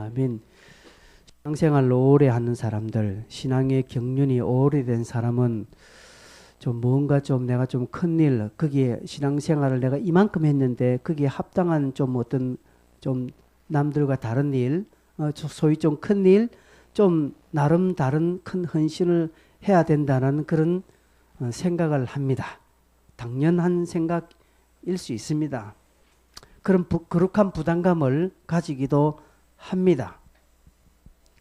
아멘. 신앙생활 오래 하는 사람들, 신앙의 경륜이 오래된 사람은 좀 뭔가 좀 내가 좀 큰일, 거기에 신앙생활을 내가 이만큼 했는데 거기에 합당한 좀 어떤 좀 남들과 다른 일, 소위 좀 큰 일, 좀 나름 다른 큰 헌신을 해야 된다는 그런 생각을 합니다. 당연한 생각일 수 있습니다. 그런 거룩한 부담감을 가지기도 합니다.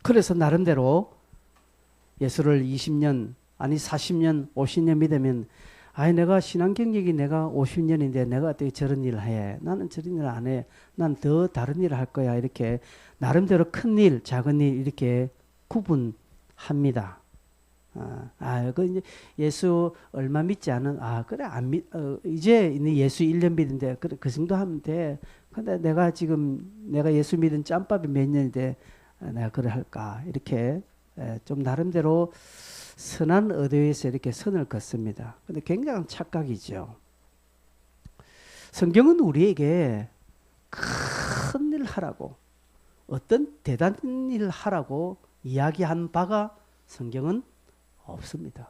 그래서 나름대로 예수를 20년 아니 40년 50년 믿으면 내가 신앙 경력이 내가 50년인데 내가 어떻게 저런 일을 해. 나는 저런 일을 안 해. 난 더 다른 일을 할 거야. 이렇게 나름대로 큰 일, 작은 일 이렇게 구분합니다. 그 이제 예수 얼마 믿지 않은 그래 안 믿 이제 예수 1년 믿는데 그래 그 정도 하면 돼. 근데 내가 지금 내가 예수 믿은 짬밥이 몇 년인데 내가 그래 할까? 이렇게 좀 나름대로 선한 의도에서 이렇게 선을 긋습니다. 근데 굉장한 착각이죠. 성경은 우리에게 큰 일 하라고 어떤 대단한 일 하라고 이야기한 바가 성경은 없습니다.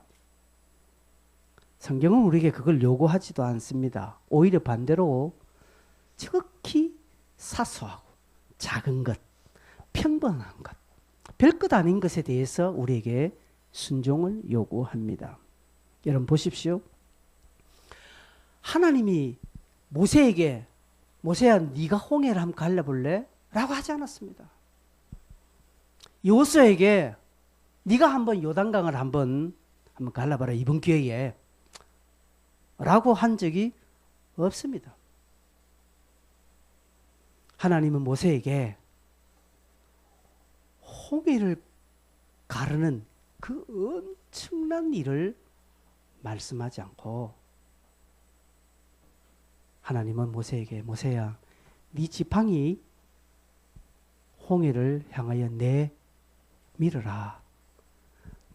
성경은 우리에게 그걸 요구하지도 않습니다. 오히려 반대로 지극히 사소하고 작은 것, 평범한 것, 별것 아닌 것에 대해서 우리에게 순종을 요구합니다. 여러분 보십시오. 하나님이 모세에게 모세야 네가 홍해를 한번 갈라볼래? 라고 하지 않았습니다. 여호수아에게 네가 한번 요단강을 한번 갈라봐라 이번 기회에 라고 한 적이 없습니다. 하나님은 모세에게 홍해를 가르는 그 엄청난 일을 말씀하지 않고 하나님은 모세에게 모세야 네 지팡이 홍해를 향하여 내밀어라.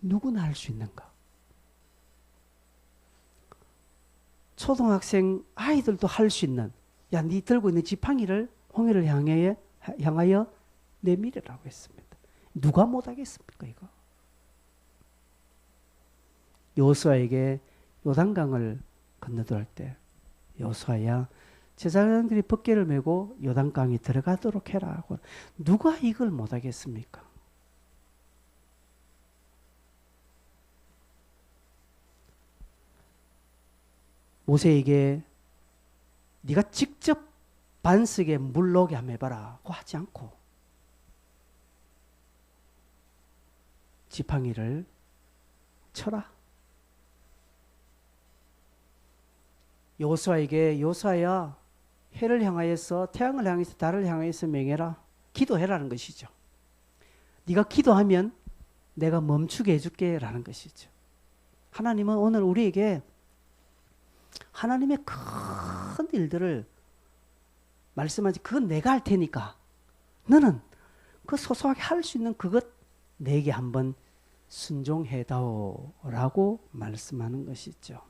누구나 할 수 있는가? 초등학생 아이들도 할 수 있는 야, 네 들고 있는 지팡이를 홍해를 향하여 내밀으라고 했습니다. 누가 못하겠습니까 이거? 여호수아에게 요단강을 건너들 때 여호수아야 제사장들이 법궤를 메고 요단강에 들어가도록 해라 하고 누가 이걸 못하겠습니까? 모세에게 네가 직접 반석에 물 녹게 한번 해봐라 고 하지 않고 지팡이를 쳐라. 여호수아에게 여호수아야 해를 향하여서 태양을 향해서 달을 향해서 명해라. 기도해라는 것이죠. 네가 기도하면 내가 멈추게 해줄게 라는 것이죠. 하나님은 오늘 우리에게 하나님의 큰 일들을 말씀하지 그건 내가 할 테니까 너는 그 소소하게 할 수 있는 그것 내게 한번 순종해다오 라고 말씀하는 것이죠.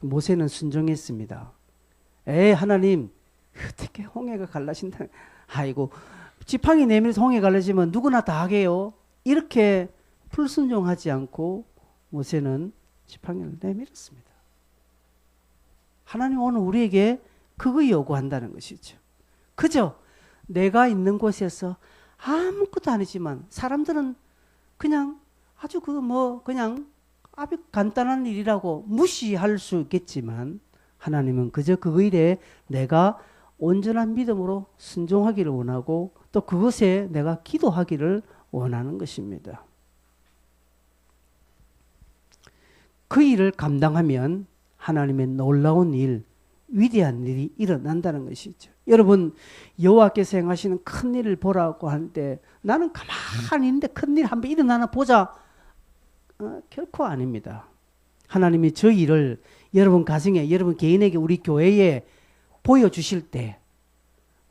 모세는 순종했습니다. 하나님 어떻게 홍해가 갈라진다. 아이고 지팡이 내밀어서 홍해 갈라지면 누구나 다 하게요. 이렇게 불순종하지 않고 모세는 지팡이를 내밀었습니다. 하나님 오늘 우리에게 그거 요구한다는 것이죠. 그저 내가 있는 곳에서 아무것도 아니지만 사람들은 그냥 아주 그냥 아주 간단한 일이라고 무시할 수 있겠지만 하나님은 그저 그 일에 내가 온전한 믿음으로 순종하기를 원하고 또 그것에 내가 기도하기를 원하는 것입니다. 그 일을 감당하면 하나님의 놀라운 일, 위대한 일이 일어난다는 것이죠. 여러분 여호와께서 행하시는 큰 일을 보라고 하는데 나는 가만히 있는데 큰 일 한번 일어나나 보자. 결코 아닙니다. 하나님이 저 일을 여러분 가정에 여러분 개인에게 우리 교회에 보여주실 때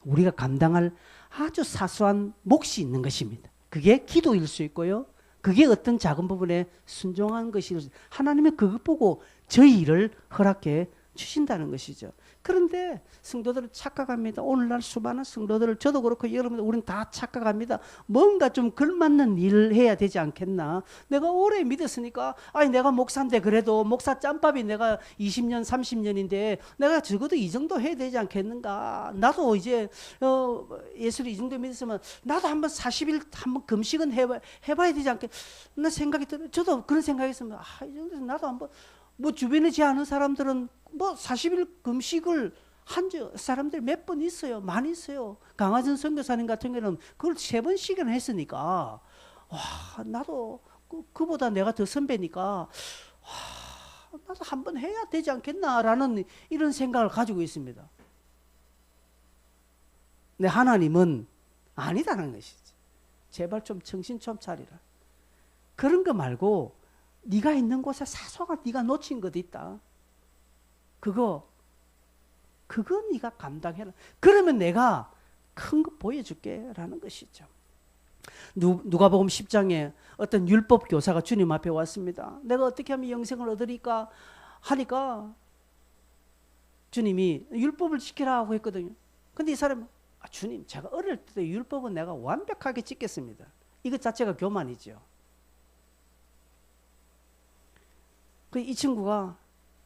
우리가 감당할 아주 사소한 몫이 있는 것입니다. 그게 기도일 수 있고요. 그게 어떤 작은 부분에 순종한 것이 하나님의 그것 보고 저 일을 허락해 주신다는 것이죠. 그런데 성도들은 착각합니다. 오늘날 수많은 성도들을 저도 그렇고 여러분 우리는 다 착각합니다. 뭔가 좀 걸맞는 일을 해야 되지 않겠나. 내가 오래 믿었으니까 아니 내가 목사인데 그래도 목사 짬밥이 내가 20년 30년인데 내가 적어도 이 정도 해야 되지 않겠는가. 나도 이제 예수를 이 정도 믿었으면 나도 한번 40일 한번 금식은 해봐야 되지 않겠나 생각이 들어요. 저도 그런 생각했으면 이 정도에서 나도 한번 뭐 주변에 제 아는 사람들은 뭐 40일 금식을 한 사람들 몇 번 있어요. 많이 있어요. 강화전 선교사님 같은 경우는 그걸 3번씩이나 했으니까 와 나도 그보다 내가 더 선배니까 와, 나도 한번 해야 되지 않겠나라는 이런 생각을 가지고 있습니다. 근데 하나님은 아니다라는 것이지. 제발 좀 정신 좀 차리라. 그런 거 말고 네가 있는 곳에 사소한 네가 놓친 것 있다. 그거 네가 감당해라. 그러면 내가 큰 거 보여줄게 라는 것이죠. 누가복음 10장에 어떤 율법 교사가 주님 앞에 왔습니다. 내가 어떻게 하면 영생을 얻으리까 하니까 주님이 율법을 지키라고 했거든요. 근데 이 사람은 주님 제가 어릴 때 율법은 내가 완벽하게 지켰습니다. 이것 자체가 교만이죠. 이 친구가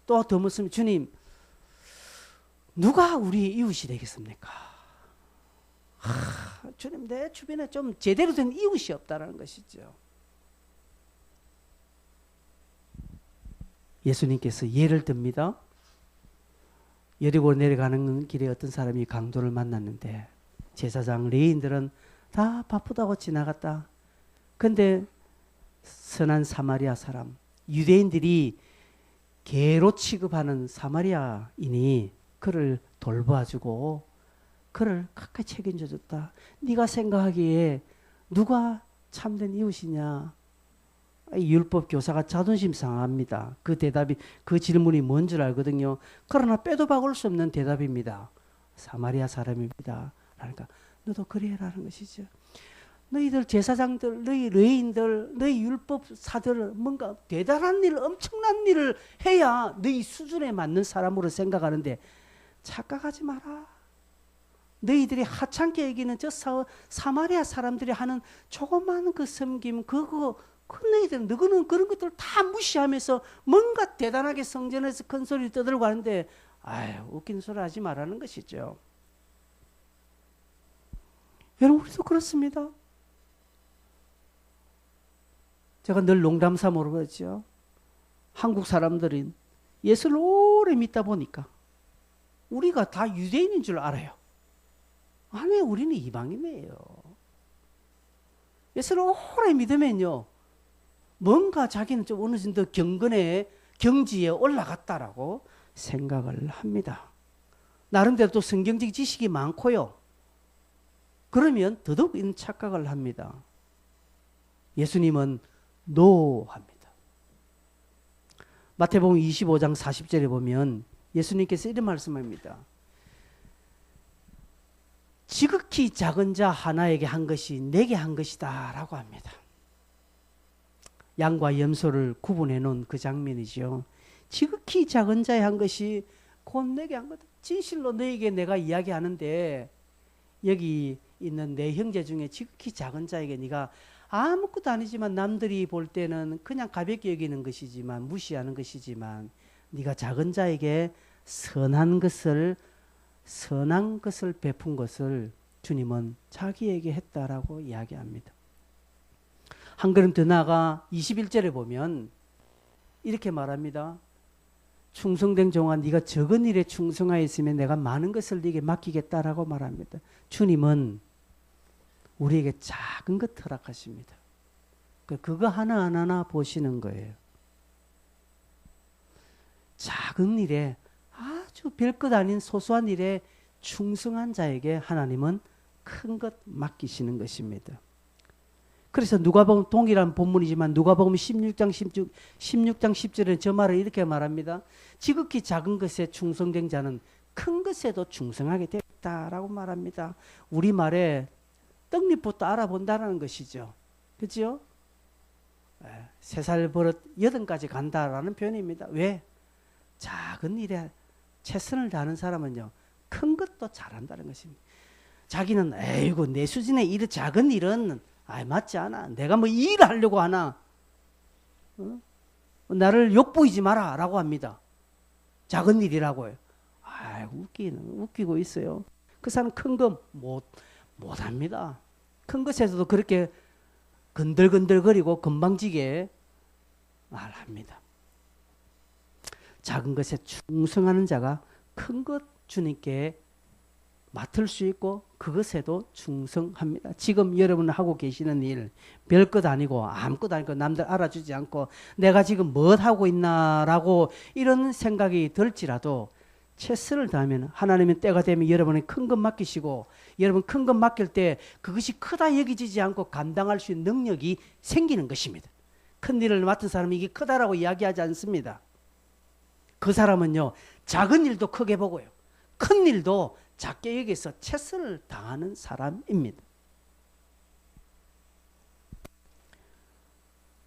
또 더 묻습니다. 주님 누가 우리 이웃이 되겠습니까? 주님 내 주변에 좀 제대로 된 이웃이 없다라는 것이죠. 예수님께서 예를 듭니다. 여리고 내려가는 길에 어떤 사람이 강도를 만났는데 제사장 레위인들은 다 바쁘다고 지나갔다. 근데 선한 사마리아 사람, 유대인들이 개로 취급하는 사마리아인이 그를 돌봐주고 그를 가까이 책임져 줬다. 네가 생각하기에 누가 참된 이웃이냐? 율법 교사가 자존심 상합니다. 그 대답이 그 질문이 뭔 줄 알거든요. 그러나 빼도 박을 수 없는 대답입니다. 사마리아 사람입니다. 그러니까 너도 그래라는 것이죠. 너희들 제사장들, 너희 레위인들, 너희 율법사들 뭔가 대단한 일, 엄청난 일을 해야 너희 수준에 맞는 사람으로 생각하는데 착각하지 마라. 너희들이 하찮게 여기는 저 사마리아 사람들이 하는 조그마한 그 섬김, 그거 너희들 너희는 그런 것들 다 무시하면서 뭔가 대단하게 성전에서 큰 소리 떠들고 하는데 웃긴 소리 하지 말라는 것이죠. 여러분 우리도 그렇습니다. 제가 늘 농담 삼으로 그러죠. 한국 사람들은 예수를 오래 믿다 보니까 우리가 다 유대인인 줄 알아요. 아니 우리는 이방인이에요. 예수를 오래 믿으면요. 뭔가 자기는 좀 어느 정도 경지에 올라갔다라고 생각을 합니다. 나름대로 또 성경적 지식이 많고요. 그러면 더더욱 이런 착각을 합니다. 예수님은 노합니다. 마태복음 25장 40절에 보면 예수님께서 이런 말씀합니다. 지극히 작은 자 하나에게 한 것이 내게 한 것이다 라고 합니다. 양과 염소를 구분해 놓은 그 장면이죠. 지극히 작은 자의 한 것이 곧 내게 한 거다. 진실로 너에게 내가 이야기하는데 여기 있는 내 형제 중에 지극히 작은 자에게 네가 아무것도 아니지만 남들이 볼 때는 그냥 가볍게 여기는 것이지만 무시하는 것이지만 네가 작은 자에게 선한 것을 베푼 것을 주님은 자기에게 했다라고 이야기합니다. 한 걸음 더 나아가 21절에 보면 이렇게 말합니다. 충성된 종아 네가 적은 일에 충성하였으면 내가 많은 것을 네게 맡기겠다라고 말합니다. 주님은 우리에게 작은 것 허락하십니다. 그거 하나하나 보시는 거예요. 작은 일에 아주 별것 아닌 소소한 일에 충성한 자에게 하나님은 큰 것 맡기시는 것입니다. 그래서 누가복음 동일한 본문이지만 누가복음 16장 10절에 저 말을 이렇게 말합니다. 지극히 작은 것에 충성된 자는 큰 것에도 충성하게 됐다라고 말합니다. 우리말에 떡잎부터 알아본다는 것이죠. 그렇죠? 3살 버릇 8까지 간다라는 표현입니다. 왜? 작은 일에 최선을 다하는 사람은요, 큰 것도 잘한다는 것입니다. 자기는 에이구 내 수준의 일, 작은 일은 맞지 않아. 내가 뭐 이 일을 하려고 하나? 나를 욕보이지 마라 라고 합니다. 작은 일이라고요. 웃기고 있어요. 그 사람 큰 거 못합니다. 큰 것에서도 그렇게 건들건들거리고 건방지게 말합니다. 작은 것에 충성하는 자가 큰 것 주님께 맡을 수 있고 그것에도 충성합니다. 지금 여러분 하고 계시는 일 별것 아니고 아무것도 아니고 남들 알아주지 않고 내가 지금 뭐 하고 있나라고 이런 생각이 들지라도 최선을 다하면 하나님은 때가 되면 여러분이 큰 것 맡기시고 여러분 큰 것 맡길 때 그것이 크다 여기지지 않고 감당할 수 있는 능력이 생기는 것입니다. 큰 일을 맡은 사람이 이게 크다라고 이야기하지 않습니다. 그 사람은요 작은 일도 크게 보고요 큰 일도 작게 여기서 최선을 다하는 사람입니다.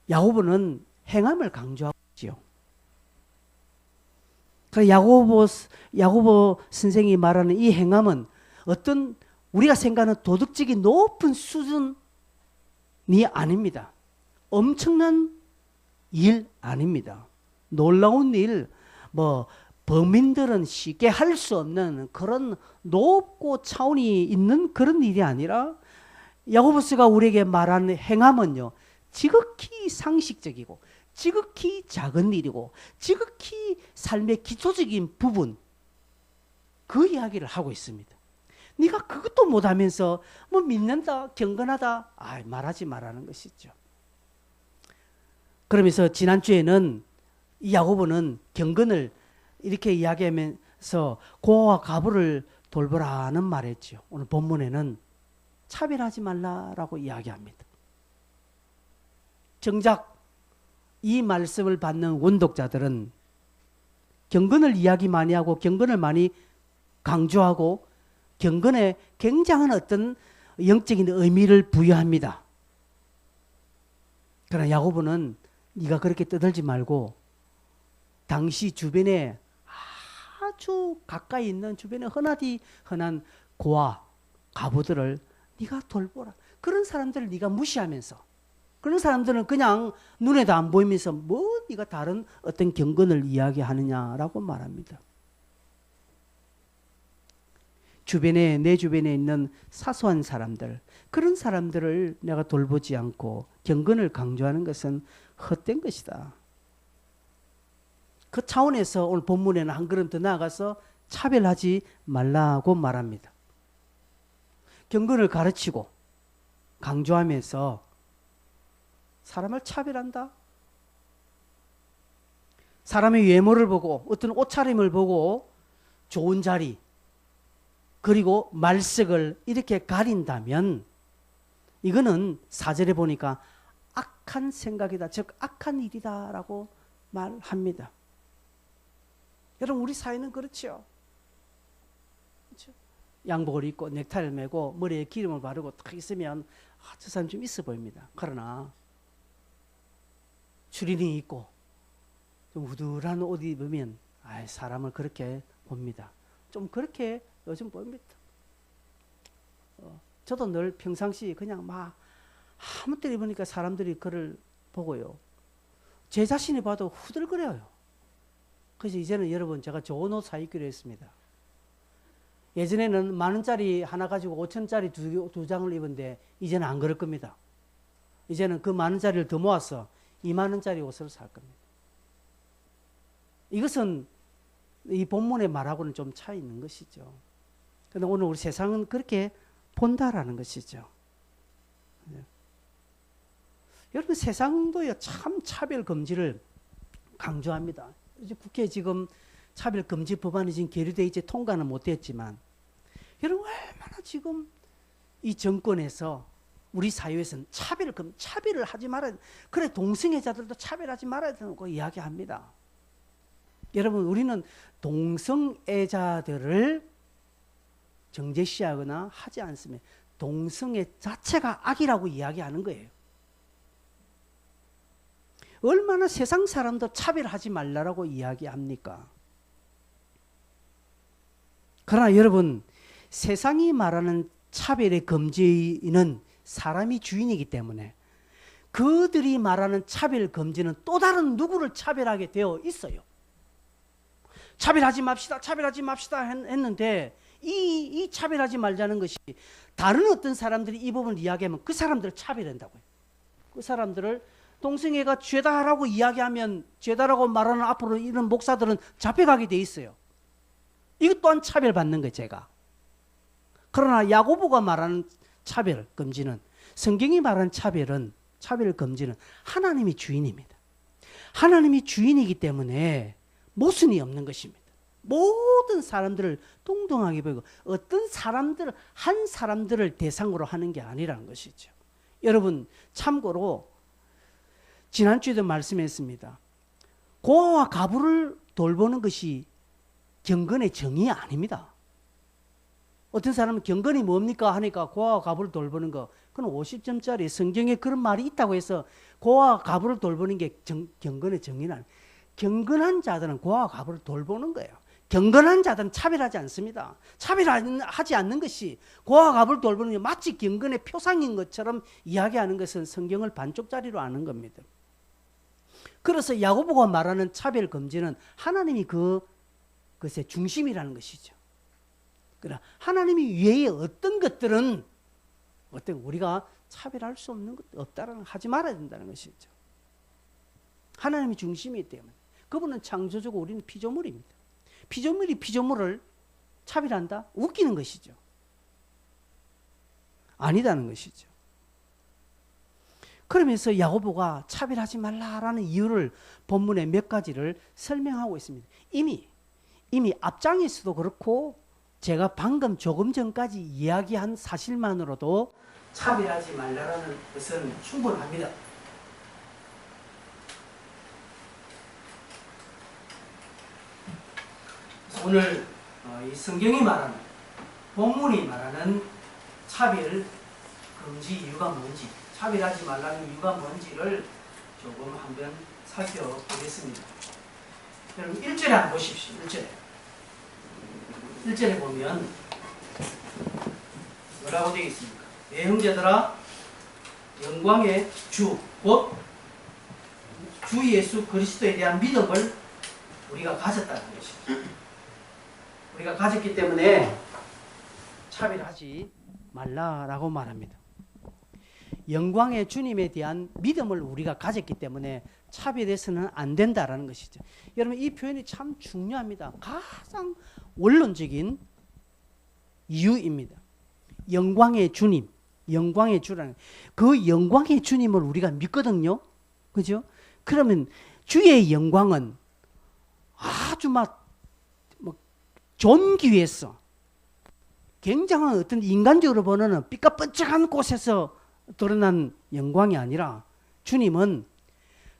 야고보는 행함을 강조하고 있지요. 야고보 선생이 말하는 이 행함은 어떤 우리가 생각하는 도덕적인 높은 수준이 아닙니다. 엄청난 일 아닙니다. 놀라운 일, 범인들은 쉽게 할 수 없는 그런 높고 차원이 있는 그런 일이 아니라 야고보스가 우리에게 말하는 행함은요, 지극히 상식적이고 지극히 작은 일이고 지극히 삶의 기초적인 부분 그 이야기를 하고 있습니다. 네가 그것도 못하면서 믿는다, 경건하다 말하지 말라는 것이죠. 그러면서 지난주에는 이 야고보는 경건을 이렇게 이야기하면서 고아와 과부를 돌보라는 말했죠. 오늘 본문에는 차별하지 말라라고 이야기합니다. 정작 이 말씀을 받는 원독자들은 경건을 이야기 많이 하고 경건을 많이 강조하고 경건에 굉장한 어떤 영적인 의미를 부여합니다. 그러나 야고보는 네가 그렇게 떠들지 말고 당시 주변에 아주 가까이 있는 주변에 흔한 고아, 과부들을 네가 돌보라. 그런 사람들을 네가 무시하면서 그런 사람들은 그냥 눈에도 안 보이면서 네가 다른 어떤 경건을 이야기하느냐라고 말합니다. 내 주변에 있는 사소한 사람들, 그런 사람들을 내가 돌보지 않고 경건을 강조하는 것은 헛된 것이다. 그 차원에서 오늘 본문에는 한 걸음 더 나아가서 차별하지 말라고 말합니다. 경건을 가르치고 강조하면서 사람을 차별한다. 사람의 외모를 보고 어떤 옷차림을 보고 좋은 자리 그리고 말색을 이렇게 가린다면 이거는 4절에 보니까 악한 생각이다. 즉 악한 일이다라고 말합니다. 여러분 우리 사회는 그렇죠. 양복을 입고 넥타이를 매고 머리에 기름을 바르고 딱 있으면 저 사람 좀 있어 보입니다. 그러나 추리닝이 있고 좀 우둘한 옷 입으면 사람을 그렇게 봅니다. 좀 그렇게 요즘 보입니다. 저도 늘 평상시 그냥 아무 때 입으니까 사람들이 그를 보고요. 제 자신이 봐도 후들거려요. 그래서 이제는 여러분 제가 좋은 옷 사입기로 했습니다. 예전에는 10,000원짜리 하나 가지고 5,000원짜리 두 장을 입은데 이제는 안 그럴 겁니다. 이제는 그 10,000원짜리를 더 모아서 20,000원짜리 옷을 살 겁니다. 이것은 이 본문의 말하고는 좀 차이 있는 것이죠. 그런데 오늘 우리 세상은 그렇게 본다라는 것이죠. 여러분 세상도요 참 차별 금지를 강조합니다. 이제 국회에 지금 차별 금지 법안이 지금 계류돼 이제 통과는 못했지만 여러분 얼마나 지금 이 정권에서 우리 사회에서는 차별을 하지 말아야 돼. 그래 동성애자들도 차별하지 말아야 된다고 이야기합니다. 여러분 우리는 동성애자들을 정죄시하거나 하지 않습니다. 동성애 자체가 악이라고 이야기하는 거예요. 얼마나 세상 사람도 차별하지 말라고 이야기합니까? 그러나 여러분, 세상이 말하는 차별의 금지는 사람이 주인이기 때문에 그들이 말하는 차별 금지는 또 다른 누구를 차별하게 되어 있어요. 차별하지 맙시다, 차별하지 맙시다 했는데 이 차별하지 말자는 것이 다른 어떤 사람들이 이 부분을 이야기하면 그 사람들을 차별한다고요. 그 사람들을 동성애가 죄다라고 이야기하면, 죄다라고 말하는 앞으로 이런 목사들은 잡혀가게 돼 있어요. 이것 또한 차별받는 거예요, 제가. 그러나 야고보가 말하는 차별 금지는, 성경이 말하는 차별 금지는 하나님이 주인입니다. 하나님이 주인이기 때문에 모순이 없는 것입니다. 모든 사람들을 동등하게 보고 어떤 사람들, 한 사람들을 대상으로 하는 게 아니라는 것이죠. 여러분, 참고로 지난주에도 말씀했습니다. 고아와 가부를 돌보는 것이 경건의 정의 아닙니다. 어떤 사람은 경건이 뭡니까 하니까 고아와 가부를 돌보는 거, 그건 50점짜리 성경에 그런 말이 있다고 해서 고아와 가부를 돌보는 게 경건의 정의는 아니에요. 경건한 자들은 고아와 가부를 돌보는 거예요. 경건한 자들은 차별하지 않습니다. 차별하지 않는 것이 고아와 가부를 돌보는 게 마치 경건의 표상인 것처럼 이야기하는 것은 성경을 반쪽짜리로 아는 겁니다. 그래서 야고보가 말하는 차별 금지는 하나님이 그것의 중심이라는 것이죠. 그러나 하나님이 위에 어떤 것들은 우리가 차별할 수 없는 것 없다라는, 하지 말아야 된다는 것이죠. 하나님이 중심이기 때문에. 그분은 창조주고 우리는 피조물입니다. 피조물이 피조물을 차별한다? 웃기는 것이죠. 아니다는 것이죠. 그러면서 야고보가 차별하지 말라라는 이유를 본문에 몇 가지를 설명하고 있습니다. 이미 앞장에서도 그렇고 제가 방금 조금 전까지 이야기한 사실만으로도 차별하지 말라라는 것은 충분합니다. 오늘 이 성경이 말하는, 본문이 말하는 차별 금지 이유가 뭔지, 차별하지 말라는 이유가 뭔지를 조금 한번 살펴보겠습니다. 여러분 1절에 한번 보십시오. 1절에 보면 뭐라고 되어 있습니까? 내 형제들아, 영광의 주, 곧 주 예수 그리스도에 대한 믿음을 우리가 가졌다는 것이죠. 우리가 가졌기 때문에 차별하지 말라라고 말합니다. 영광의 주님에 대한 믿음을 우리가 가졌기 때문에 차별해서는 안 된다라는 것이죠. 여러분, 이 표현이 참 중요합니다. 가장 원론적인 이유입니다. 영광의 주님, 영광의 주라는, 그 영광의 주님을 우리가 믿거든요. 그죠? 그러면 주의 영광은 아주 존귀해서 굉장한 어떤 인간적으로 보는 삐까뻔쩍한 곳에서 드러난 영광이 아니라, 주님은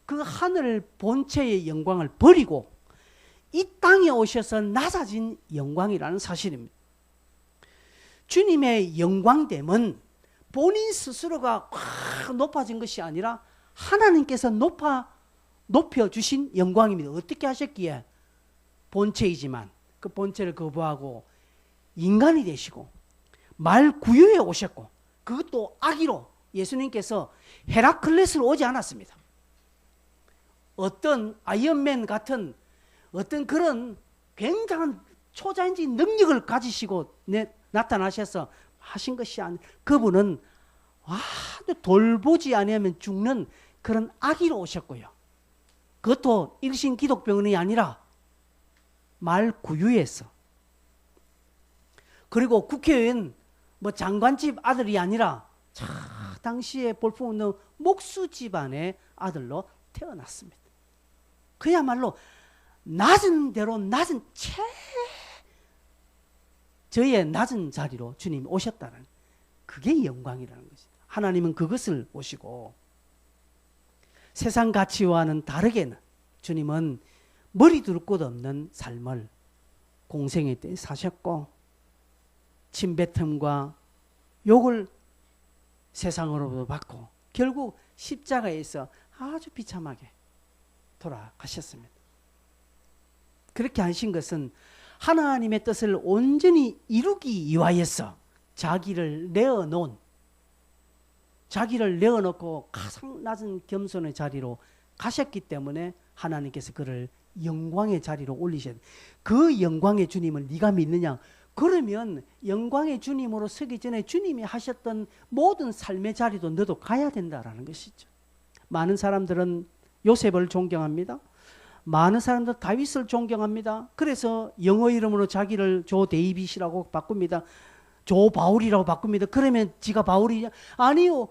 그 하늘 본체의 영광을 버리고 이 땅에 오셔서 낮아진 영광이라는 사실입니다. 주님의 영광됨은 본인 스스로가 확 높아진 것이 아니라 하나님께서 높여주신 영광입니다. 어떻게 하셨기에? 본체이지만 그 본체를 거부하고 인간이 되시고 말 구유에 오셨고, 그것도 아기로 예수님께서 헤라클레스로 오지 않았습니다. 어떤 아이언맨 같은 어떤 그런 굉장한 초자연적인 능력을 가지시고 나타나셔서 하신 것이 아니라, 그분은 돌보지 않으면 죽는 그런 아기로 오셨고요. 그것도 일신 기독병원이 아니라 말 구유에서, 그리고 국회의원 장관집 아들이 아니라 당시에 볼품없는 목수 집안의 아들로 태어났습니다. 그야말로 낮은 대로 낮은 저의 낮은 자리로 주님이 오셨다는, 그게 영광이라는 것이죠. 하나님은 그것을 보시고 세상 가치와는 다르게는 주님은 머리 둘 곳 없는 삶을 공생애 때 사셨고, 침뱉음과 욕을 세상으로부터 받고 결국 십자가에서 아주 비참하게 돌아가셨습니다. 그렇게 하신 것은 하나님의 뜻을 온전히 이루기 위하여서 자기를 내어놓고 가장 낮은 겸손의 자리로 가셨기 때문에 하나님께서 그를 영광의 자리로 올리셔야 돼. 그 영광의 주님을 네가 믿느냐? 그러면 영광의 주님으로 서기 전에 주님이 하셨던 모든 삶의 자리도 너도 가야 된다라는 것이죠. 많은 사람들은 요셉을 존경합니다. 많은 사람들 다윗을 존경합니다. 그래서 영어 이름으로 자기를 조 데이빗이라고 바꿉니다. 조 바울이라고 바꿉니다. 그러면 지가 바울이냐? 아니요.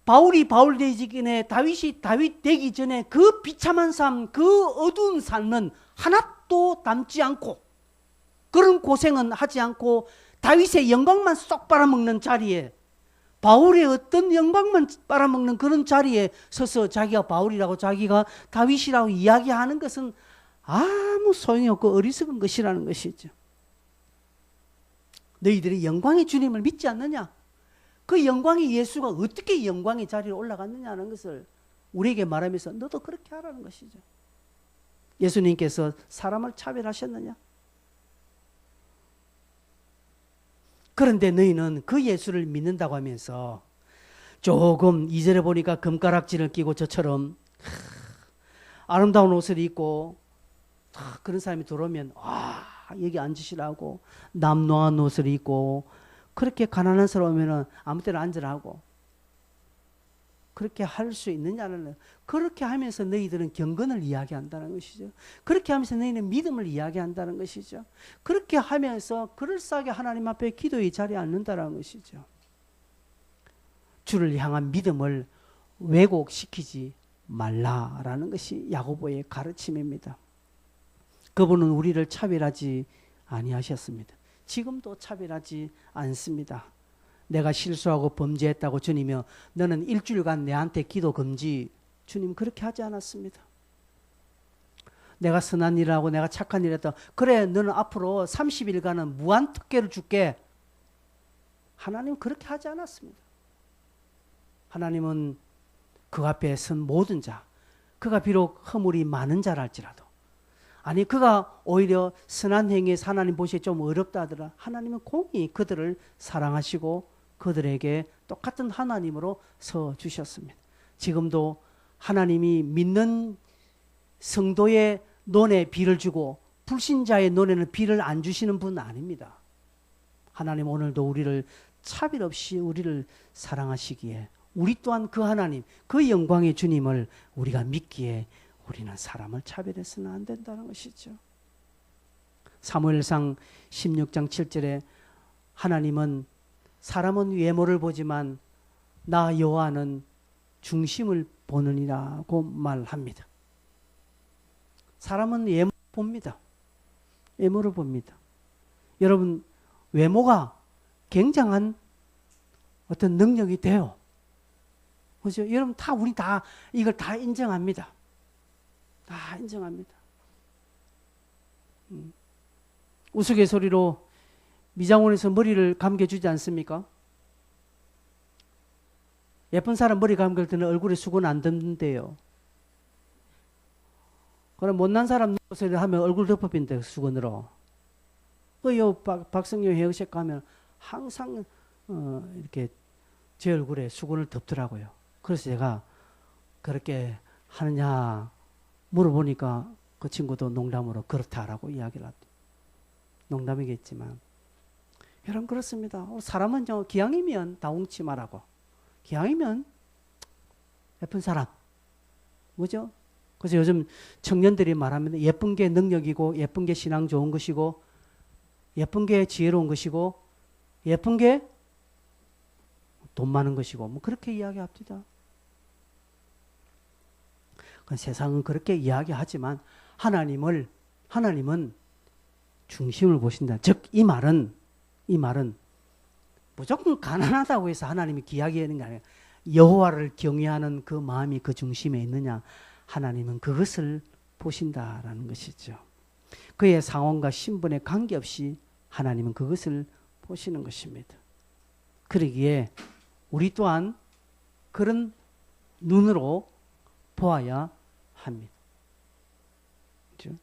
바울이 바울 되기 전에, 다윗이 다윗 되기 전에 그 비참한 삶, 그 어두운 삶은 하나도 담지 않고 그런 고생은 하지 않고 다윗의 영광만 쏙 빨아먹는 자리에, 바울의 어떤 영광만 빨아먹는 그런 자리에 서서 자기가 바울이라고 자기가 다윗이라고 이야기하는 것은 아무 소용이 없고 어리석은 것이라는 것이죠. 너희들이 영광의 주님을 믿지 않느냐? 그 영광의 예수가 어떻게 영광의 자리에 올라갔느냐는 것을 우리에게 말하면서 너도 그렇게 하라는 것이죠. 예수님께서 사람을 차별하셨느냐? 그런데 너희는 그 예수를 믿는다고 하면서 조금 2절에 보니까 금가락지를 끼고 저처럼 아름다운 옷을 입고 그런 사람이 들어오면 여기 앉으시라고, 남노한 옷을 입고 그렇게 가난한 사람 오면 아무 때나 앉으라고 그렇게 할 수 있느냐는, 그렇게 하면서 너희들은 경건을 이야기한다는 것이죠. 그렇게 하면서 너희는 믿음을 이야기한다는 것이죠. 그렇게 하면서 그럴싸하게 하나님 앞에 기도의 자리에 앉는다는 것이죠. 주를 향한 믿음을 왜곡시키지 말라라는 것이 야고보의 가르침입니다. 그분은 우리를 차별하지 아니하셨습니다. 지금도 차별하지 않습니다. 내가 실수하고 범죄했다고 주님이 너는 일주일간 내한테 기도 금지, 주님 그렇게 하지 않았습니다. 내가 선한 일을 하고 내가 착한 일을 했다, 그래 너는 앞으로 30일간은 무한 특혜를 줄게, 하나님 그렇게 하지 않았습니다. 하나님은 그 앞에 선 모든 자, 그가 비록 허물이 많은 자랄지라도, 아니 그가 오히려 선한 행위에서 하나님 보시기에 좀 어렵다 하더라, 하나님은 공히 그들을 사랑하시고 그들에게 똑같은 하나님으로 서 주셨습니다. 지금도 하나님이 믿는 성도의 눈에 비를 주고 불신자의 눈에는 비를 안 주시는 분 아닙니다. 하나님 오늘도 우리를 차별 없이 우리를 사랑하시기에 우리 또한 그 하나님, 그 영광의 주님을 우리가 믿기에 우리는 사람을 차별해서는 안 된다는 것이죠. 사무엘상 16장 7절에 하나님은 사람은 외모를 보지만 나 여호와는 중심을 보느니라고 말합니다. 사람은 외모를 봅니다. 외모를 봅니다. 여러분, 외모가 굉장한 어떤 능력이 돼요. 그죠? 여러분 우리 다 이걸 다 인정합니다. 다 인정합니다. 우스갯소리로 미장원에서 머리를 감겨주지 않습니까? 예쁜 사람 머리 감길 때는 얼굴에 수건 안 덮는데요. 그럼 못난 사람 소리를 하면 얼굴 덮어빈대 수건으로. 박성효 헤어샵 가면 항상 이렇게 제 얼굴에 수건을 덮더라고요. 그래서 제가 그렇게 하느냐 물어보니까 그 친구도 농담으로 그렇다라고 이야기를 하죠. 농담이겠지만 여러분 그렇습니다. 사람은 기왕이면 다홍치마라고, 기왕이면 예쁜 사람, 뭐죠? 그래서 요즘 청년들이 말하면 예쁜 게 능력이고, 예쁜 게 신앙 좋은 것이고, 예쁜 게 지혜로운 것이고, 예쁜 게 돈 많은 것이고, 뭐 그렇게 이야기합니다. 세상은 그렇게 이야기하지만 하나님은 중심을 보신다. 즉 이 말은 무조건 가난하다고 해서 하나님이 기약하는 게 아니에요. 여호와를 경외하는 그 마음이 그 중심에 있느냐, 하나님은 그것을 보신다라는 것이죠. 그의 상황과 신분에 관계없이 하나님은 그것을 보시는 것입니다. 그러기에 우리 또한 그런 눈으로 보아야 합니다. 그렇죠?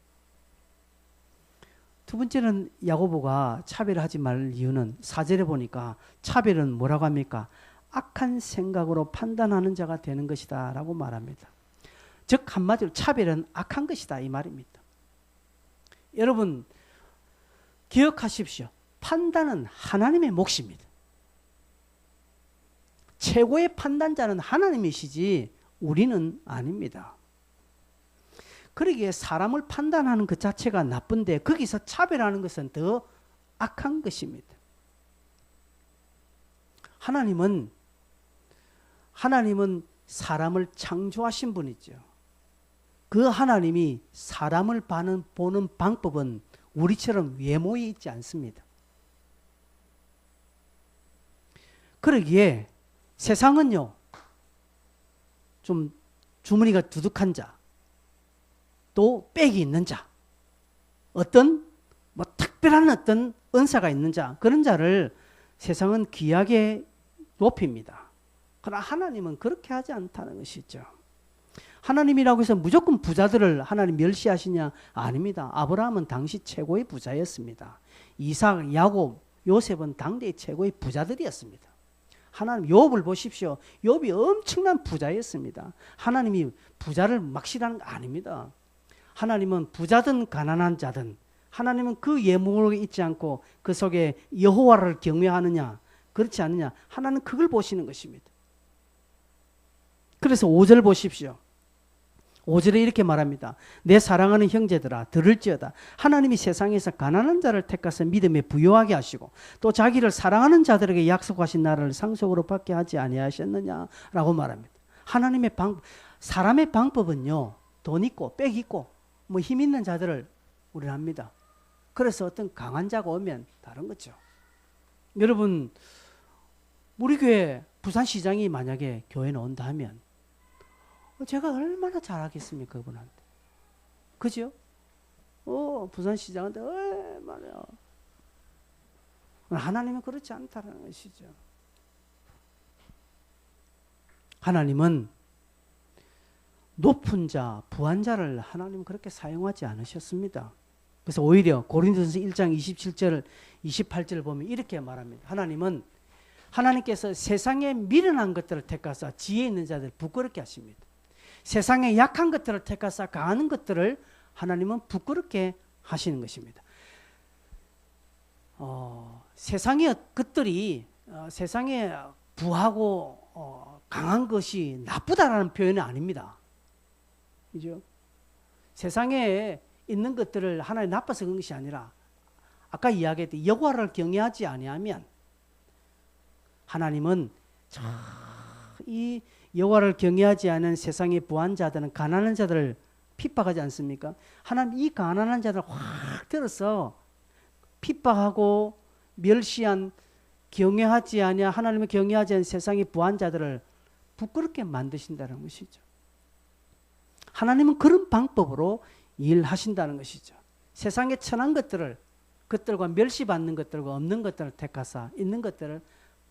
두 번째는 야고보가 차별하지 말 이유는 4절에 보니까 차별은 뭐라고 합니까? 악한 생각으로 판단하는 자가 되는 것이다 라고 말합니다. 즉 한마디로 차별은 악한 것이다 이 말입니다. 여러분 기억하십시오. 판단은 하나님의 몫입니다. 최고의 판단자는 하나님이시지 우리는 아닙니다. 그러기에 사람을 판단하는 그 자체가 나쁜데 거기서 차별하는 것은 더 악한 것입니다. 하나님은 사람을 창조하신 분이죠. 그 하나님이 사람을 보는 방법은 우리처럼 외모에 있지 않습니다. 그러기에 세상은요, 좀 주머니가 두둑한 자, 또 빽이 있는 자, 어떤 특별한 어떤 은사가 있는 자, 그런 자를 세상은 귀하게 높입니다. 그러나 하나님은 그렇게 하지 않다는 것이죠. 하나님이라고 해서 무조건 부자들을 하나님 멸시하시냐? 아닙니다. 아브라함은 당시 최고의 부자였습니다. 이삭, 야곱, 요셉은 당대의 최고의 부자들이었습니다. 하나님 욥을 보십시오. 욥이 엄청난 부자였습니다. 하나님이 부자를 막 싫어하는 거 아닙니다. 하나님은 부자든 가난한 자든 하나님은 그 예물에 있지 않고 그 속에 여호와를 경외하느냐 그렇지 않느냐 하나님은 그걸 보시는 것입니다. 그래서 5절 보십시오. 5절에 이렇게 말합니다. 내 사랑하는 형제들아 들을지어다. 하나님이 세상에서 가난한 자를 택하사 믿음에 부요하게 하시고 또 자기를 사랑하는 자들에게 약속하신 나라를 상속으로 받게 하지 아니하셨느냐라고 말합니다. 하나님의 사람의 방법은요. 돈 있고 빽 있고 힘 있는 자들을 우리는 합니다. 그래서 어떤 강한 자가 오면 다른 거죠. 여러분 우리 교회 부산시장이 만약에 교회에 온다 하면 제가 얼마나 잘하겠습니까 그분한테. 그죠? 부산시장한테 얼마나. 하나님은 그렇지 않다는 것이죠. 하나님은 높은 자, 부한 자를 하나님은 그렇게 사용하지 않으셨습니다. 그래서 오히려 고린도전서 1장 27절 28절을 보면 이렇게 말합니다. 하나님께서 세상에 미련한 것들을 택하사 지혜 있는 자들 부끄럽게 하십니다. 세상에 약한 것들을 택하사 강한 것들을 하나님은 부끄럽게 하시는 것입니다. 세상의 것들이 세상에 부하고 강한 것이 나쁘다라는 표현은 아닙니다. 그죠? 세상에 있는 것들을 하나님 나빠서 그런 것이 아니라 아까 이야기했듯이 여호와를 경외하지 아니하면 하나님은 이 여호와를 경외하지 않은 세상의 부한 자들은 가난한 자들을 핍박하지 않습니까? 하나님 이 가난한 자들을 확 들어서 핍박하고 멸시한 경외하지 아니하 하나님을 경외하지 않은 세상의 부한 자들을 부끄럽게 만드신다는 것이죠. 하나님은 그런 방법으로 일하신다는 것이죠. 세상에 천한 것들과 멸시받는 것들과 없는 것들을 택하사 있는 것들을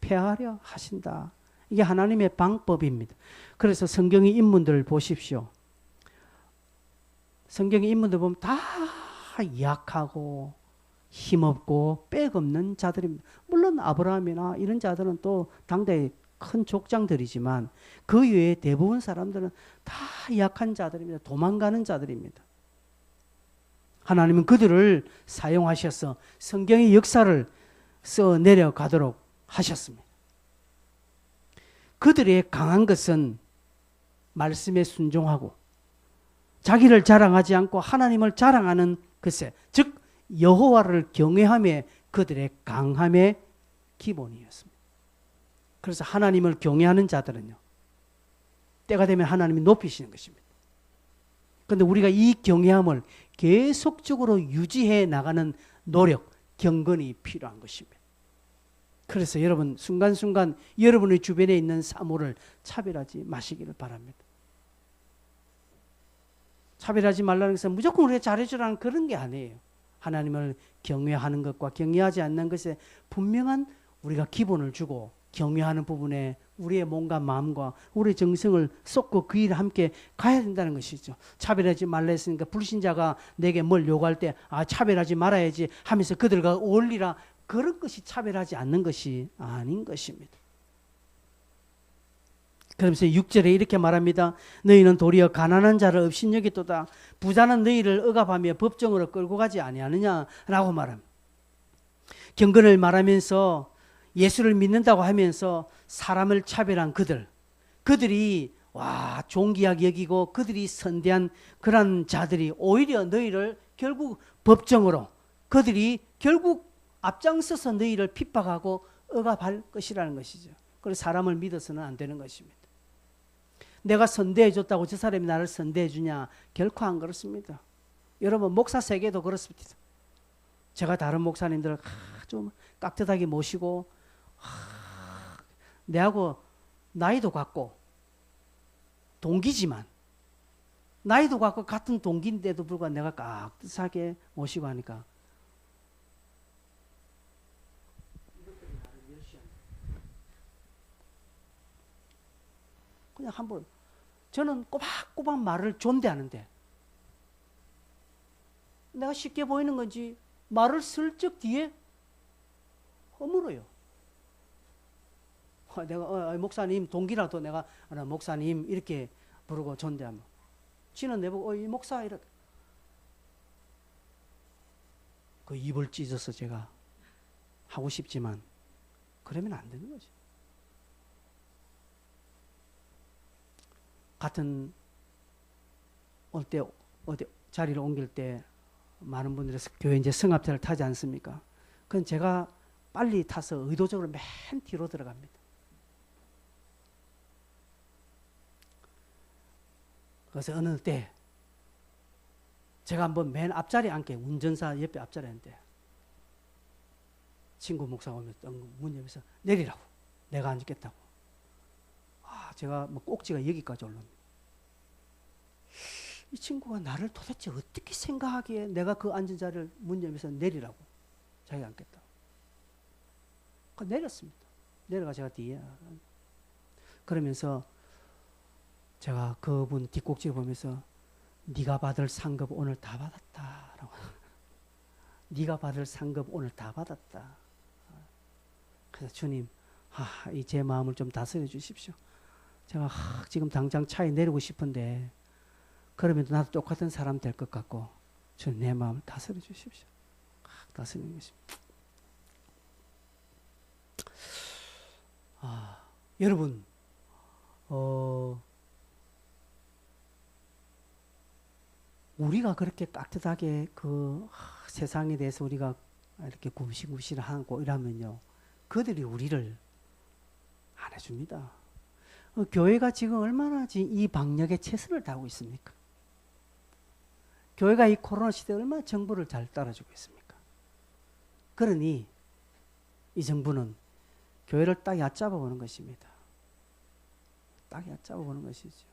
폐하려 하신다. 이게 하나님의 방법입니다. 그래서 성경의 인물들을 보십시오. 성경의 인물들 보면 다 약하고 힘없고 빽 없는 자들입니다. 물론 아브라함이나 이런 자들은 또 당대의 큰 족장들이지만 그 외에 대부분 사람들은 다 약한 자들입니다. 도망가는 자들입니다. 하나님은 그들을 사용하셔서 성경의 역사를 써 내려가도록 하셨습니다. 그들의 강한 것은 말씀에 순종하고 자기를 자랑하지 않고 하나님을 자랑하는 것에 즉 여호와를 경외함에 그들의 강함의 기본이었습니다. 그래서 하나님을 경외하는 자들은요 때가 되면 하나님이 높이시는 것입니다. 그런데 우리가 이 경외함을 계속적으로 유지해 나가는 노력, 경건이 필요한 것입니다. 그래서 여러분 순간순간 여러분의 주변에 있는 사물을 차별하지 마시기를 바랍니다. 차별하지 말라는 것은 무조건 우리가 잘해주라는 그런 게 아니에요. 하나님을 경외하는 것과 경외하지 않는 것에 분명한 우리가 기본을 주고 경외하는 부분에 우리의 몸과 마음과 우리의 정성을 쏟고 그 일을 함께 가야 된다는 것이죠. 차별하지 말라 했으니까 불신자가 내게 뭘 요구할 때 차별하지 말아야지 하면서 그들과 어울리라, 그런 것이 차별하지 않는 것이 아닌 것입니다. 그러면서 6절에 이렇게 말합니다. 너희는 도리어 가난한 자를 업신여기도다. 부자는 너희를 억압하며 법정으로 끌고 가지 아니하느냐라고 말합니다. 경건을 말하면서 예수를 믿는다고 하면서 사람을 차별한 그들이 존귀하게 여기고 그들이 선대한 그런 자들이 오히려 너희를 결국 법정으로, 그들이 결국 앞장서서 너희를 핍박하고 억압할 것이라는 것이죠. 그래서 사람을 믿어서는 안 되는 것입니다. 내가 선대해 줬다고 저 사람이 나를 선대해 주냐? 결코 안 그렇습니다. 여러분, 목사 세계도 그렇습니다. 제가 다른 목사님들을 좀 깍듯하게 모시고 내하고 나이도 같고 동기지만, 나이도 같고 같은 동기인데도 불구하고 내가 깍듯하게 모시고 하니까 그냥 한번, 저는 꼬박꼬박 말을 존대하는데 내가 쉽게 보이는 건지 말을 슬쩍 뒤에 허물어요. 내가 목사님, 동기라도 내가 목사님 이렇게 부르고 존대하면 지는 내보고 이 목사 이렇게 그 입을 찢어서 제가 하고 싶지만 그러면 안 되는 거지. 같은 올 때 어디 자리를 옮길 때 많은 분들이 교회 이제 승합차를 타지 않습니까? 그건 제가 빨리 타서 의도적으로 맨 뒤로 들어갑니다. 그래서 어느 때 제가 한번 맨 앞자리에 앉게, 운전사 옆에 앞자리에 앉는데 친구 목사가 오면 문 옆에서 내리라고, 내가 앉겠다고. 제가 뭐 꼭지가 여기까지 올라옵니다. 이 친구가 나를 도대체 어떻게 생각하기에 내가 그 앉은 자리를 문 옆에서 내리라고, 자기가 앉겠다고. 내렸습니다. 내려가 제가 뒤에. 그러면서 제가 그분 뒷꼭지를 보면서 네가 받을 상급 오늘 다 받았다라고. 네가 받을 상급 오늘 다 받았다. 그래서 주님, 이 제 마음을 좀 다스려 주십시오. 제가 지금 당장 차에 내리고 싶은데 그러면 나도 똑같은 사람 될 것 같고, 주님 내 마음을 다스려 주십시오. 다스리는 것입니다. 여러분, 우리가 그렇게 깍듯하게 그 세상에 대해서 우리가 이렇게 굽시굽시하고 이러면요, 그들이 우리를 안 해줍니다. 교회가 지금 얼마나 이 방역에 최선을 다하고 있습니까? 교회가 이 코로나 시대에 얼마나 정부를 잘 따라주고 있습니까? 그러니 이 정부는 교회를 딱 얕잡아 보는 것입니다. 딱 얕잡아 보는 것이죠.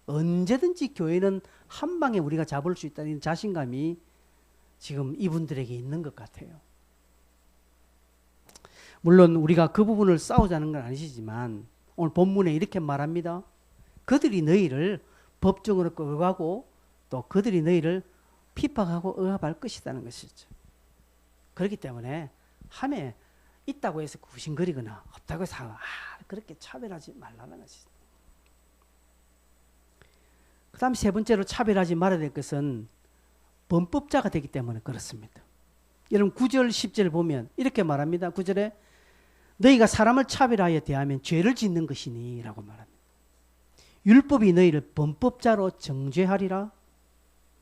언제든지 교회는 한 방에 우리가 잡을 수 있다는 자신감이 지금 이분들에게 있는 것 같아요. 물론 우리가 그 부분을 싸우자는 건 아니시지만 오늘 본문에 이렇게 말합니다. 그들이 너희를 법정으로 끌고 가고 또 그들이 너희를 핍박하고 억압할 것이라는 것이죠. 그렇기 때문에 함에 있다고 해서 구신거리거나 없다고 해서 그렇게 차별하지 말라는 것이죠. 그 다음 세 번째로 차별하지 말아야 될 것은 범법자가 되기 때문에 그렇습니다. 여러분 9절 10절 보면 이렇게 말합니다. 9절에 너희가 사람을 차별하여 대하면 죄를 짓는 것이니 라고 말합니다. 율법이 너희를 범법자로 정죄하리라.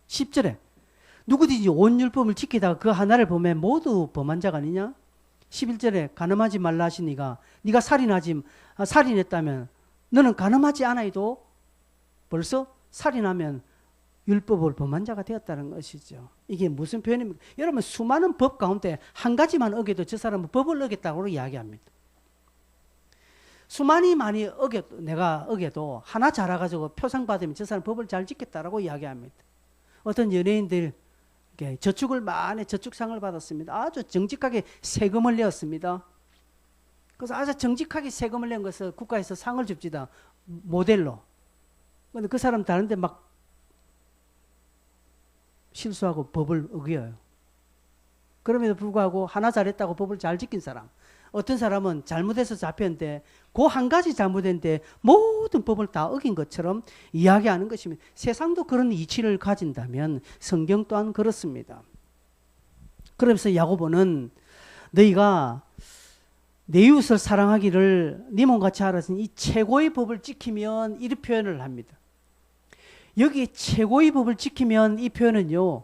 10절에 누구든지 온 율법을 지키다가 그 하나를 보면 모두 범한 자가 아니냐. 11절에 간음하지 말라 하시니가 네가 살인했다면 너는 간음하지 않아도 벌써 살인하면 율법을 범한 자가 되었다는 것이죠. 이게 무슨 표현입니까? 여러분 수많은 법 가운데 한 가지만 어겨도 저 사람은 법을 어겼다고 이야기합니다. 많이 내가 어겨도 하나 잘해가지고 표상 받으면 저 사람 법을 잘 지켰다라고 이야기합니다. 어떤 연예인들 저축을 많이 저축상을 받았습니다. 아주 정직하게 세금을 내었습니다. 그래서 아주 정직하게 세금을 낸 것을 국가에서 상을 줍시다. 모델로. 근데 그 사람 다른데 막 실수하고 법을 어겨요. 그럼에도 불구하고 하나 잘했다고 법을 잘 지킨 사람. 어떤 사람은 잘못해서 잡혔는데 그 한 가지 잘못했는데 모든 법을 다 어긴 것처럼 이야기하는 것입니다. 세상도 그런 이치를 가진다면 성경 또한 그렇습니다. 그래서 야고보는 너희가 내 이웃을 사랑하기를 네 몸같이 알았으니 이 최고의 법을 지키면 이렇게 표현을 합니다. 여기 최고의 법을 지키면 이 표현은요,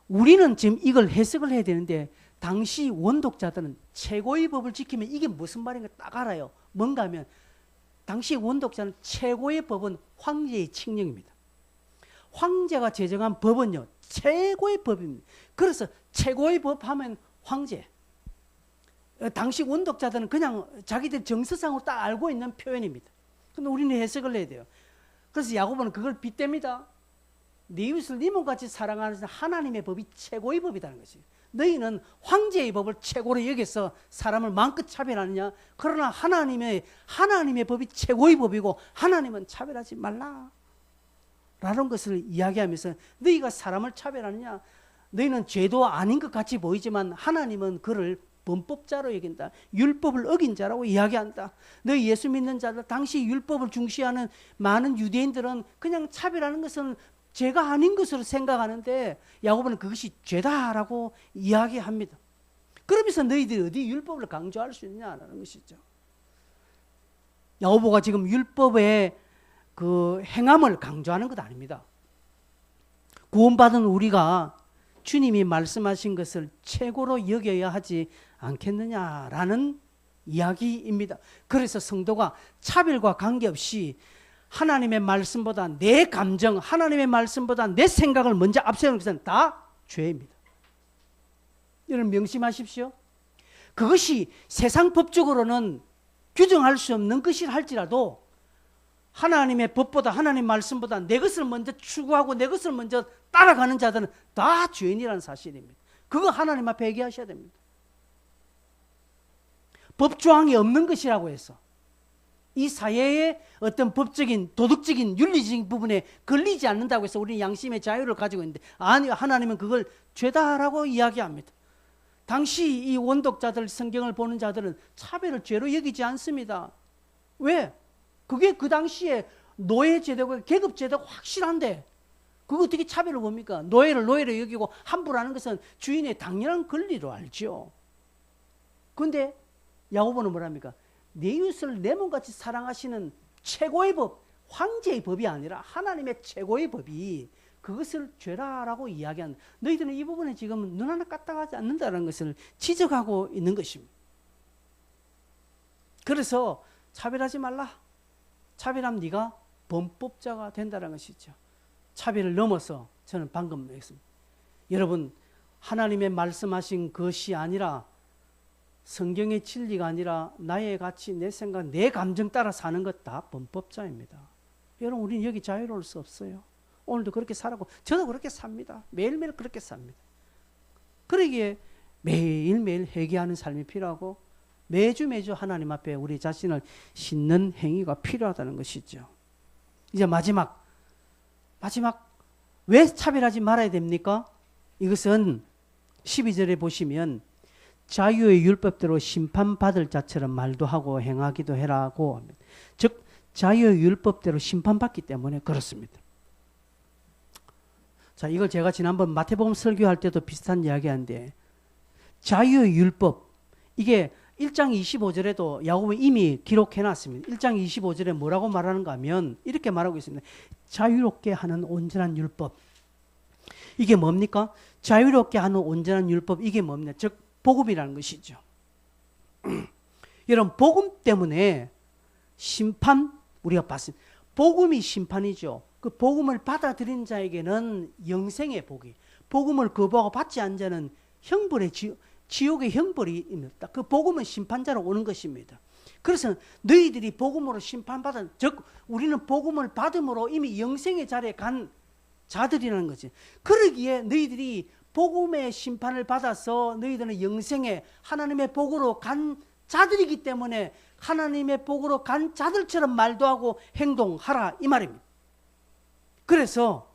우리는 지금 이걸 해석을 해야 되는데 당시 원독자들은 최고의 법을 지키면 이게 무슨 말인가 딱 알아요. 뭔가 하면 당시 원독자는 최고의 법은 황제의 칙령입니다. 황제가 제정한 법은요 최고의 법입니다. 그래서 최고의 법 하면 황제. 당시 원독자들은 그냥 자기들 정서상으로 딱 알고 있는 표현입니다. 근데 우리는 해석을 해야 돼요. 그래서 야고보는 그걸 빗댑니다. 네 이웃을 네 몸같이 사랑하는 하나님의 법이 최고의 법이라는 것이에요. 너희는 황제의 법을 최고로 여겨서 사람을 마음껏 차별하느냐? 그러나 하나님의 법이 최고의 법이고 하나님은 차별하지 말라 라는 것을 이야기하면서 너희가 사람을 차별하느냐? 너희는 죄도 아닌 것 같이 보이지만 하나님은 그를 범법자로 여긴다. 율법을 어긴 자라고 이야기한다. 너희 예수 믿는 자들, 당시 율법을 중시하는 많은 유대인들은 그냥 차별하는 것은 죄가 아닌 것으로 생각하는데 야고보는 그것이 죄다라고 이야기합니다. 그러면서 너희들이 어디 율법을 강조할 수 있냐라는 것이죠. 야고보가 지금 율법의 그 행함을 강조하는 것 아닙니다. 구원받은 우리가 주님이 말씀하신 것을 최고로 여겨야 하지 않겠느냐라는 이야기입니다. 그래서 성도가 차별과 관계없이 하나님의 말씀보다 내 감정, 하나님의 말씀보다 내 생각을 먼저 앞세우는 것은 다 죄입니다. 여러분 명심하십시오. 그것이 세상 법적으로는 규정할 수 없는 것이라 할지라도 하나님의 법보다 하나님 말씀보다 내 것을 먼저 추구하고 내 것을 먼저 따라가는 자들은 다 죄인이라는 사실입니다. 그거 하나님 앞에 얘기하셔야 됩니다. 법조항이 없는 것이라고 해서 이 사회의 어떤 법적인 도덕적인 윤리적인 부분에 걸리지 않는다고 해서 우리는 양심의 자유를 가지고 있는데 아니 하나님은 그걸 죄다라고 이야기합니다. 당시 이 원독자들 성경을 보는 자들은 차별을 죄로 여기지 않습니다. 왜? 그게 그 당시에 노예제도고 계급제도가 확실한데 그거 어떻게 차별을 봅니까? 노예를 노예로 여기고 함부로 하는 것은 주인의 당연한 권리로 알죠. 그런데 야고보는 뭐랍니까? 내 이웃을 내 몸같이 사랑하시는 최고의 법, 황제의 법이 아니라 하나님의 최고의 법이 그것을 죄라라고 이야기한다. 너희들은 이 부분에 지금 눈 하나 까딱하지 않는다는 것을 지적하고 있는 것입니다. 그래서 차별하지 말라. 차별하면 네가 범법자가 된다는 것이죠. 차별을 넘어서 저는 방금 했습니다. 여러분 하나님의 말씀하신 것이 아니라 성경의 진리가 아니라 나의 가치, 내 생각, 내 감정 따라 사는 것 다 범법자입니다. 여러분 우리는 여기 자유로울 수 없어요. 오늘도 그렇게 살았고 저도 그렇게 삽니다. 매일매일 그렇게 삽니다. 그러기에 매일매일 회개하는 삶이 필요하고 매주 하나님 앞에 우리 자신을 싣는 행위가 필요하다는 것이죠. 이제 마지막 왜 차별하지 말아야 됩니까? 이것은 12절에 보시면 자유의 율법대로 심판받을 자처럼 말도 하고 행하기도 해라고 합니다. 즉 자유의 율법대로 심판받기 때문에 그렇습니다. 자, 이걸 제가 지난번 마태복음 설교할 때도 비슷한 이야기하는데 자유의 율법 이게 1장 25절에도 야고보는 이미 기록해놨습니다. 1장 25절에 뭐라고 말하는가 하면 이렇게 말하고 있습니다. 자유롭게 하는 온전한 율법. 이게 뭡니까? 자유롭게 하는 온전한 율법 이게 뭡니까? 즉 복음이라는 것이죠. 여러분 복음 때문에 심판 우리가 받습니다. 복음이 심판이죠. 그 복음을 받아들인 자에게는 영생의 복이, 복음을 거부하고 받지 않은 자는 형벌의 지옥의 형벌입니다. 그 복음은 심판자로 오는 것입니다. 그래서 너희들이 복음으로 심판받은, 즉 우리는 복음을 받음으로 이미 영생의 자리에 간 자들이라는 거지. 그러기에 너희들이 복음의 심판을 받아서 너희들은 영생의 하나님의 복으로 간 자들이기 때문에 하나님의 복으로 간 자들처럼 말도 하고 행동하라 이 말입니다. 그래서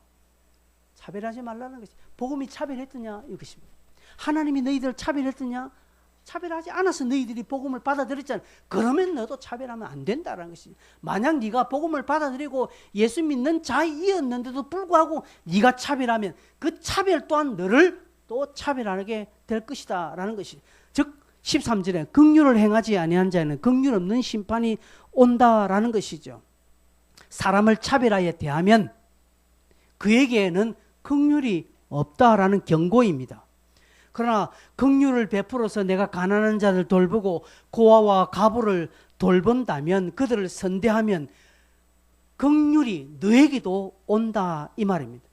차별하지 말라는 것이, 복음이 차별했더냐 이것입니다. 하나님이 너희들을 차별했더냐? 차별하지 않아서 너희들이 복음을 받아들였잖아. 그러면 너도 차별하면 안 된다는 것이지. 만약 네가 복음을 받아들이고 예수 믿는 자이었는데도 불구하고 네가 차별하면 그 차별 또한 너를 또 차별하게 될 것이다 라는 것이, 즉 13절에 긍휼을 행하지 아니한 자에는 긍휼 없는 심판이 온다라는 것이죠. 사람을 차별하여 대하면 그에게는 긍휼이 없다라는 경고입니다. 그러나 긍휼을 베풀어서 내가 가난한 자를 돌보고 고아와 과부를 돌본다면, 그들을 선대하면 긍휼이 너에게도 온다 이 말입니다.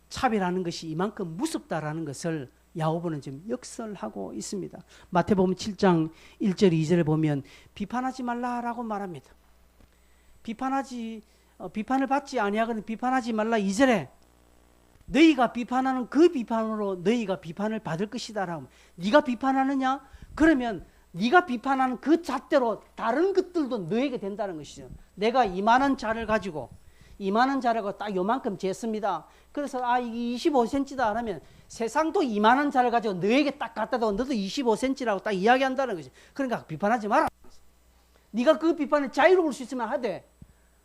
차별하는 것이 이만큼 무섭다라는 것을 야고보는 지금 역설하고 있습니다. 마태복음 7장 1절 2절에 보면 비판하지 말라라고 말합니다. 비판을 받지 아니하거든 비판하지 말라 2절에 너희가 비판하는 그 비판으로 너희가 비판을 받을 것이다 라고. 네가 비판하느냐? 그러면 네가 비판하는 그 잣대로 다른 것들도 너에게 된다는 것이죠. 내가 이만한 자를 가지고 딱 요만큼 쟀습니다. 그래서 이게 25cm다 하면 세상도 이만한 자를 가지고 너에게 딱 갖다 대고 너도 25cm라고 딱 이야기한다는 것이. 그러니까 비판하지 마라. 네가 그 비판에 자유로울 수 있으면 하되,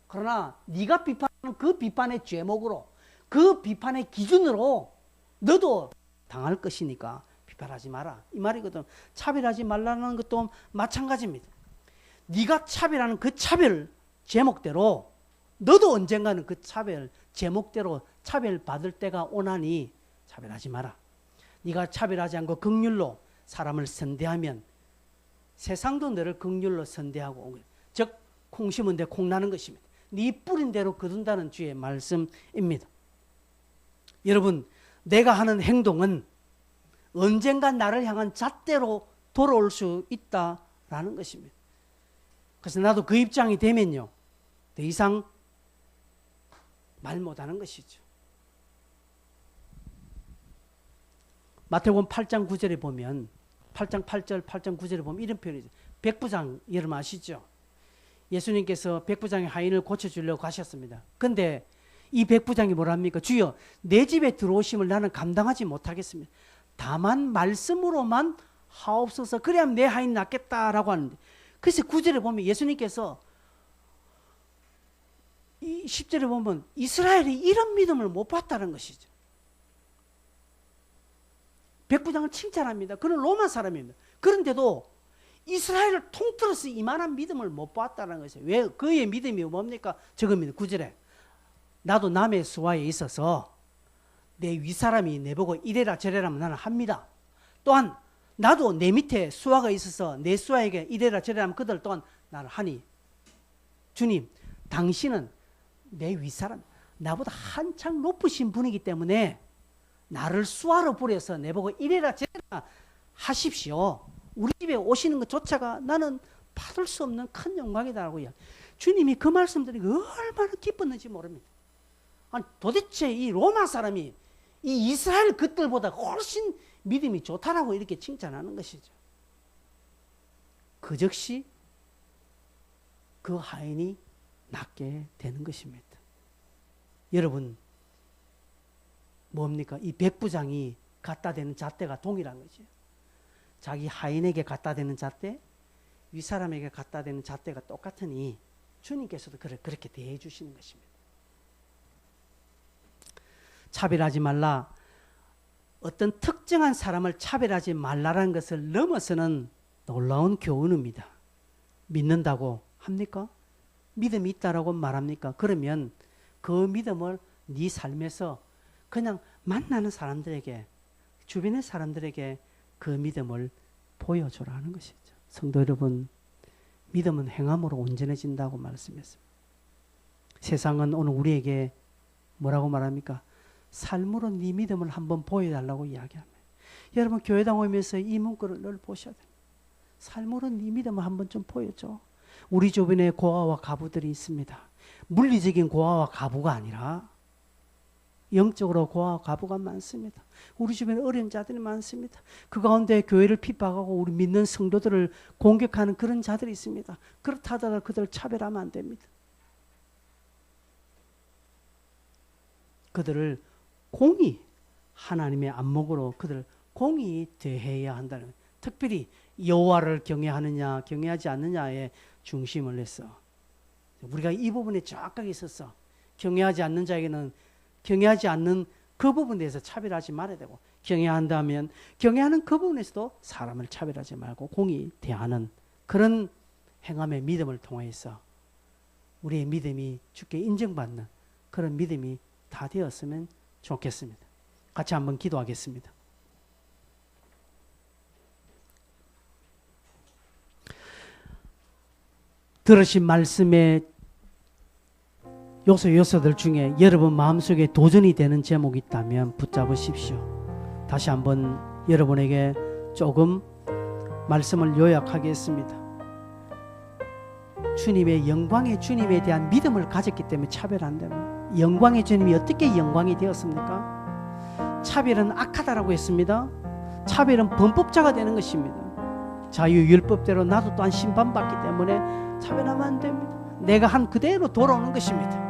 그러나 네가 비판하는 그 비판의 제목으로, 그 비판의 기준으로 너도 당할 것이니까 비판하지 마라 이 말이거든. 차별하지 말라는 것도 마찬가지입니다. 네가 차별하는 그 차별 제목대로 너도 언젠가는 그 차별 제목대로 차별받을 때가 오나니 차별하지 마라. 네가 차별하지 않고 긍휼로 사람을 선대하면 세상도 너를 긍휼로 선대하고 온 거예요. 즉 콩 심은 데 콩 나는 것입니다. 네 뿌린 대로 거둔다는 주의 말씀입니다. 여러분, 내가 하는 행동은 언젠가 나를 향한 잣대로 돌아올 수 있다라는 것입니다. 그래서 나도 그 입장이 되면요, 더 이상 말 못하는 것이죠. 마태복음 8장 9절에 보면, 8장 8절, 8장 9절에 보면 이런 표현이죠. 백부장 여러분 아시죠? 예수님께서 백부장의 하인을 고쳐주려고 가셨습니다. 근데 이 백부장이 뭐랍니까? 주여, 내 집에 들어오심을 나는 감당하지 못하겠습니다. 다만 말씀으로만 하옵소서. 그래야 내 하인 낫겠다라고 하는데, 그래서 9절에 보면 예수님께서 이 10절에 보면 이스라엘이 이런 믿음을 못 봤다는 것이죠. 백부장을 칭찬합니다. 그는 로마 사람입니다. 그런데도 이스라엘을 통틀어서 이만한 믿음을 못 봤다는 것이에요. 왜? 그의 믿음이 뭡니까? 저겁니다. 9절에 나도 남의 수하에 있어서 내 윗사람이 내보고 이래라 저래라 하면 나는 합니다. 또한 나도 내 밑에 수하가 있어서 내 수하에게 이래라 저래라 하면 그들 또한 나는 하니, 주님 당신은 내 윗사람, 나보다 한창 높으신 분이기 때문에 나를 수하로 부려서 내보고 이래라 저래라 하십시오. 우리 집에 오시는 것조차가 나는 받을 수 없는 큰 영광이다라고요. 주님이 그 말씀 드리고 얼마나 기뻤는지 모릅니다. 아니, 도대체 이 로마 사람이 이 이스라엘 것들보다 훨씬 믿음이 좋다라고 이렇게 칭찬하는 것이죠. 그 즉시 그 하인이 낫게 되는 것입니다. 여러분, 뭡니까? 이 백부장이 갖다 대는 잣대가 동일한 거죠. 자기 하인에게 갖다 대는 잣대, 윗사람에게 갖다 대는 잣대가 똑같으니 주님께서도 그렇게 대해 주시는 것입니다. 차별하지 말라, 어떤 특정한 사람을 차별하지 말라라는 것을 넘어서는 놀라운 교훈입니다. 믿는다고 합니까? 믿음이 있다라고 말합니까? 그러면 그 믿음을 네 삶에서 그냥 만나는 사람들에게, 주변의 사람들에게 그 믿음을 보여주라 하는 것이죠. 성도 여러분, 믿음은 행함으로 온전해진다고 말씀했습니다. 세상은 오늘 우리에게 뭐라고 말합니까? 삶으로 네 믿음을 한번 보여달라고 이야기합니다. 여러분, 교회당 오면서 이 문구를 늘 보셔야 됩니다. 삶으로 네 믿음을 한번 좀 보여줘. 우리 주변에 고아와 과부들이 있습니다. 물리적인 고아와 과부가 아니라 영적으로 고아 과부가 많습니다. 우리 주변에 어려운 자들이 많습니다. 그 가운데 교회를 핍박하고 우리 믿는 성도들을 공격하는 그런 자들이 있습니다. 그렇다 하더라도 그들을 차별하면 안 됩니다. 그들을 공의, 하나님의 안목으로 그들을 공의 대해야 한다는 거예요. 특별히 여호와를 경외하느냐 경외하지 않느냐에 중심을 해서 우리가 이 부분에 정확하게 있어서 경외하지 않는 자에게는 경외하지 않는 그 부분에 대해서 차별하지 말아야 되고, 경외한다면 경외하는 그 부분에서도 사람을 차별하지 말고 공의 대하는 그런 행함의 믿음을 통해서 우리의 믿음이 주께 인정받는 그런 믿음이 다 되었으면 좋겠습니다. 같이 한번 기도하겠습니다. 들으신 말씀의 요소들 중에 여러분 마음속에 도전이 되는 제목이 있다면 붙잡으십시오. 다시 한번 여러분에게 조금 말씀을 요약하겠습니다. 주님의 영광의 주님에 대한 믿음을 가졌기 때문에 차별한다면, 영광의 주님이 어떻게 영광이 되었습니까? 차별은 악하다라고 했습니다. 차별은 범법자가 되는 것입니다. 자유율법대로 나도 또한 심판받기 때문에 차별하면 안 됩니다. 내가 한 그대로 돌아오는 것입니다.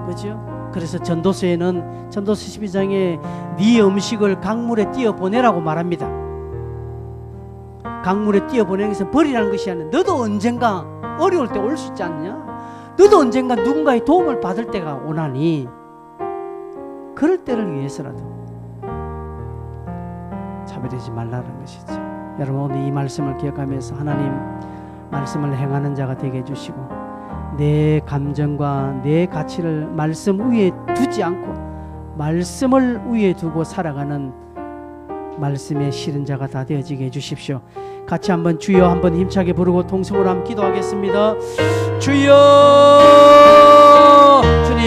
그죠? 그래서 전도서에는 전도서 12장에 네 음식을 강물에 띄어 보내라고 말합니다. 강물에 띄어 보내는 것은 버리라는 것이 아니라 너도 언젠가 어려울 때 올 수 있지 않냐? 너도 언젠가 누군가의 도움을 받을 때가 오나니 그럴 때를 위해서라도 차별하지 말라는 것이죠. 여러분 오늘 이 말씀을 기억하면서 하나님 말씀을 행하는 자가 되게 해주시고 내 감정과 내 가치를 말씀 위에 두지 않고 말씀을 위에 두고 살아가는 말씀에 실은 자가 다 되어지게 해주십시오. 같이 한번 주여 한번 힘차게 부르고 통성으로 한번 기도하겠습니다. 주여